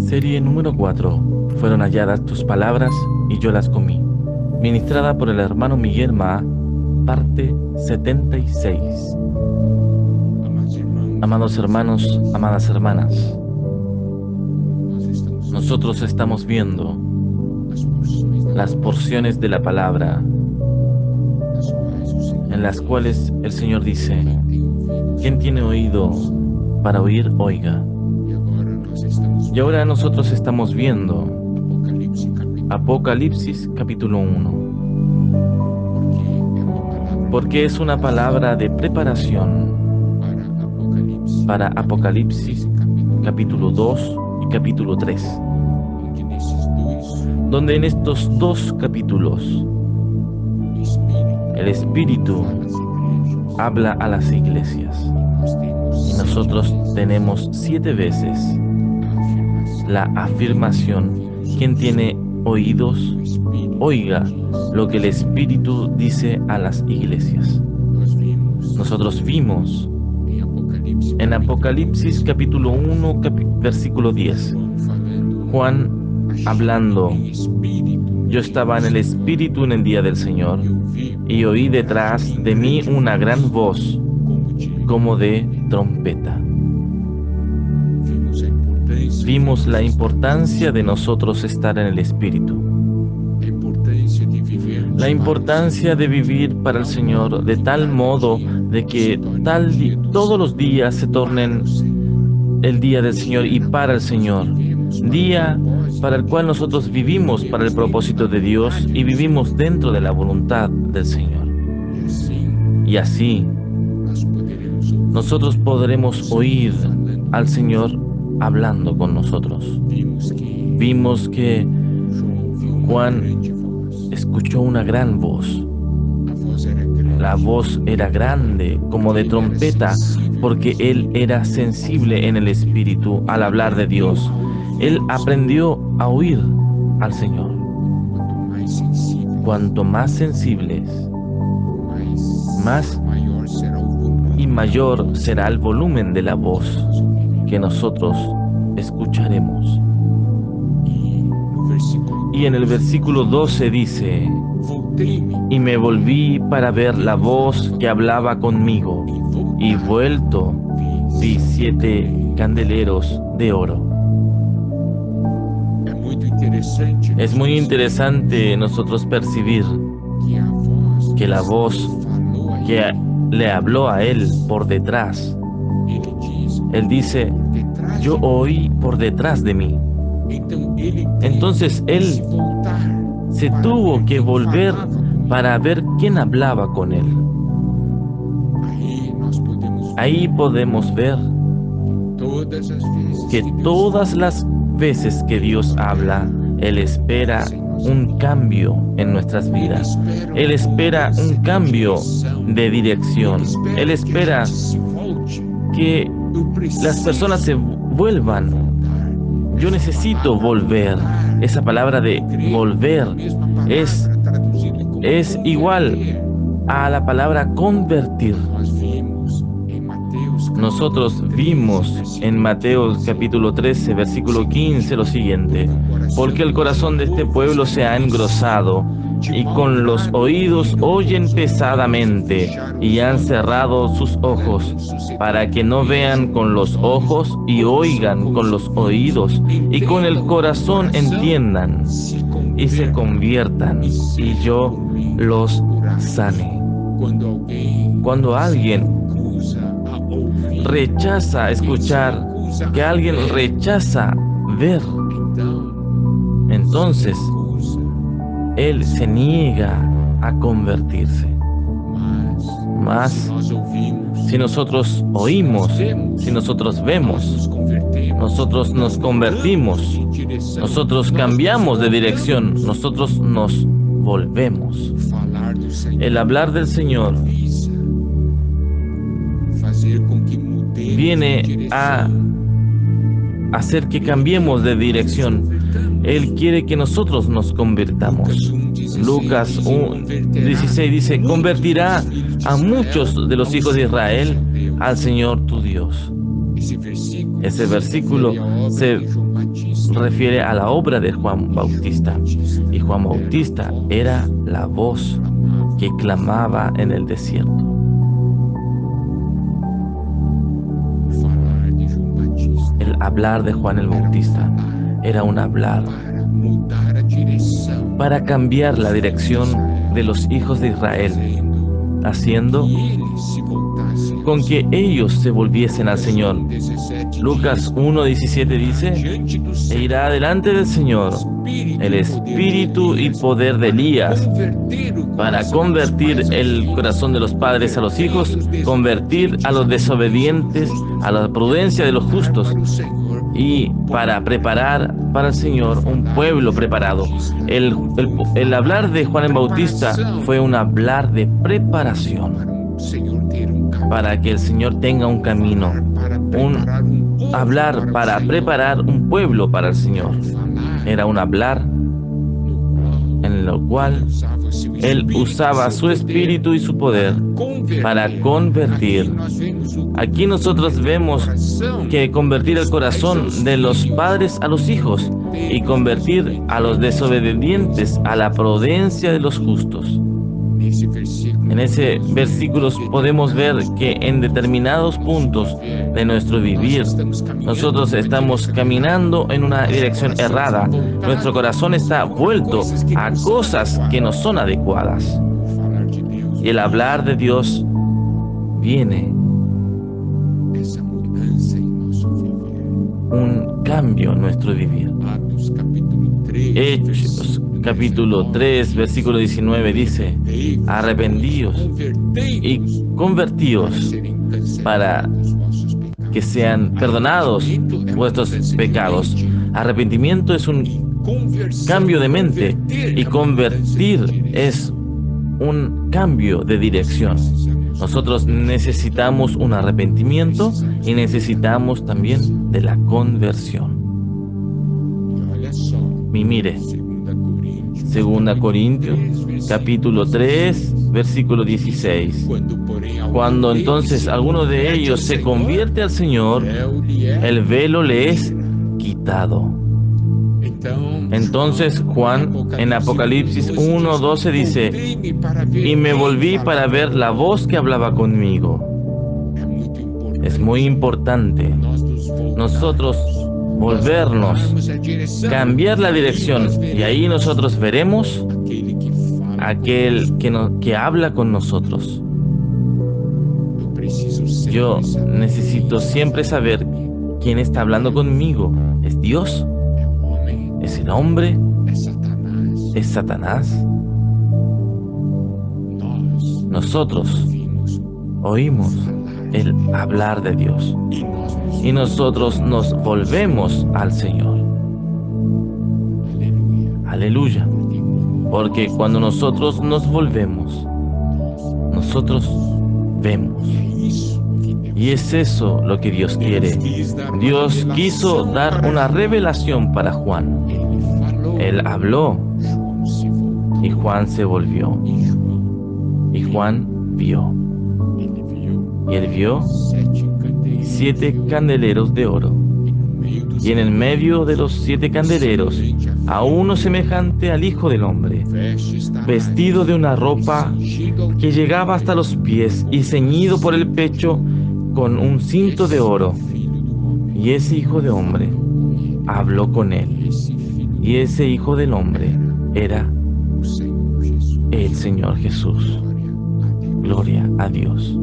Serie número 4. Fueron halladas tus palabras y yo las comí. Ministrada por el hermano Miguel Ma, parte 76. Amados hermanos, amadas hermanas, nosotros estamos viendo las porciones de la palabra en las cuales el Señor dice: ¿quién tiene oído para oír, oiga? Y ahora nosotros estamos viendo Apocalipsis capítulo 1, porque es una palabra de preparación para Apocalipsis capítulo 2 y capítulo 3, donde en estos dos capítulos el Espíritu habla a las iglesias, y nosotros tenemos 7 veces la afirmación: quien tiene oídos, oiga lo que el Espíritu dice a las iglesias. Nosotros vimos en Apocalipsis capítulo 1, versículo 10, Juan hablando: yo estaba en el Espíritu en el día del Señor, y oí detrás de mí una gran voz, como de trompeta. Vimos la importancia de nosotros estar en el Espíritu, la importancia de vivir para el Señor de tal modo de que todos los días se tornen el día del Señor y para el Señor, día para el cual nosotros vivimos para el propósito de Dios y vivimos dentro de la voluntad del Señor. Y así nosotros podremos oír al Señor hablando con nosotros. Vimos que Juan escuchó una gran voz. La voz era grande, como de trompeta, porque él era sensible en el Espíritu al hablar de Dios. Él aprendió a oír al Señor. Cuanto más sensibles, más y mayor será el volumen de la voz que nosotros escucharemos. Y en el versículo 12 dice: y me volví para ver la voz que hablaba conmigo, y vuelto vi 7 candeleros de oro. Es muy interesante nosotros percibir que la voz que le habló a él por detrás, él dice: yo oí por detrás de mí. Entonces él se tuvo que volver para ver quién hablaba con él. Ahí podemos ver que todas las veces que Dios habla, Él espera un cambio en nuestras vidas. Él espera un cambio de dirección. Él espera que las personas se vuelvan. Yo necesito volver. Esa palabra de volver es igual a la palabra convertir. Nosotros vimos en Mateo capítulo 13, versículo 15 lo siguiente: porque el corazón de este pueblo se ha engrosado, y con los oídos oyen pesadamente, y han cerrado sus ojos, para que no vean con los ojos, y oigan con los oídos, y con el corazón entiendan, y se conviertan, y yo los sane. Cuando alguien rechaza escuchar, que alguien rechaza ver, entonces él se niega a convertirse. Mas si nosotros oímos, si nosotros vemos, nosotros nos convertimos, nosotros cambiamos de dirección, nosotros nos volvemos. El hablar del Señor viene a hacer que cambiemos de dirección. Él quiere que nosotros nos convirtamos. Lucas 1:16 dice: convertirá a muchos de los hijos de Israel al Señor tu Dios. Ese versículo se refiere a la obra de Juan Bautista. Y Juan Bautista era la voz que clamaba en el desierto. El hablar de Juan el Bautista era un hablar para cambiar la dirección de los hijos de Israel, haciendo con que ellos se volviesen al Señor. Lucas 1:17 dice: e irá delante del Señor el espíritu y poder de Elías, para convertir el corazón de los padres a los hijos, convertir a los desobedientes a la prudencia de los justos, y para preparar para el Señor un pueblo preparado. El hablar de Juan el Bautista fue un hablar de preparación para que el Señor tenga un camino, un hablar para preparar un pueblo para el Señor. Era un hablar en lo cual Él usaba su espíritu y su poder para convertir. Aquí nosotros vemos que convertir el corazón de los padres a los hijos y convertir a los desobedientes a la prudencia de los justos. En ese versículo podemos ver que en determinados puntos de nuestro vivir nosotros estamos caminando en una dirección errada. Nuestro corazón está vuelto a cosas que no son adecuadas. Y el hablar de Dios viene un cambio en nuestro vivir. Hechos capítulo 3, versículo 19 dice: arrepentíos y convertíos para que sean perdonados vuestros pecados. Arrepentimiento es un cambio de mente y convertir es un cambio de dirección. Nosotros necesitamos un arrepentimiento y necesitamos también de la conversión. Y mire, 2 Corintios, capítulo 3, versículo 16. Cuando entonces alguno de ellos se convierte al Señor, el velo le es quitado. Entonces Juan en Apocalipsis 1:12 dice: y me volví para ver la voz que hablaba conmigo. Es muy importante nosotros volvernos, cambiar la dirección, y ahí nosotros veremos aquel que habla con nosotros. Yo necesito siempre saber quién está hablando conmigo. ¿Es Dios? ¿Es el hombre? ¿Es Satanás? Nosotros oímos el hablar de Dios y nosotros nos volvemos al Señor. Aleluya. Porque cuando nosotros nos volvemos, nosotros vemos. Y es eso lo que Dios quiere. Dios quiso dar una revelación para Juan. Él habló y Juan se volvió. Y Juan vio. Y él vio 7 candeleros de oro. Y en el medio de los 7 candeleros, a uno semejante al Hijo del Hombre, vestido de una ropa que llegaba hasta los pies y ceñido por el pecho con un cinto de oro. Y ese Hijo de Hombre habló con él. Y ese Hijo del Hombre era el Señor Jesús. Gloria a Dios.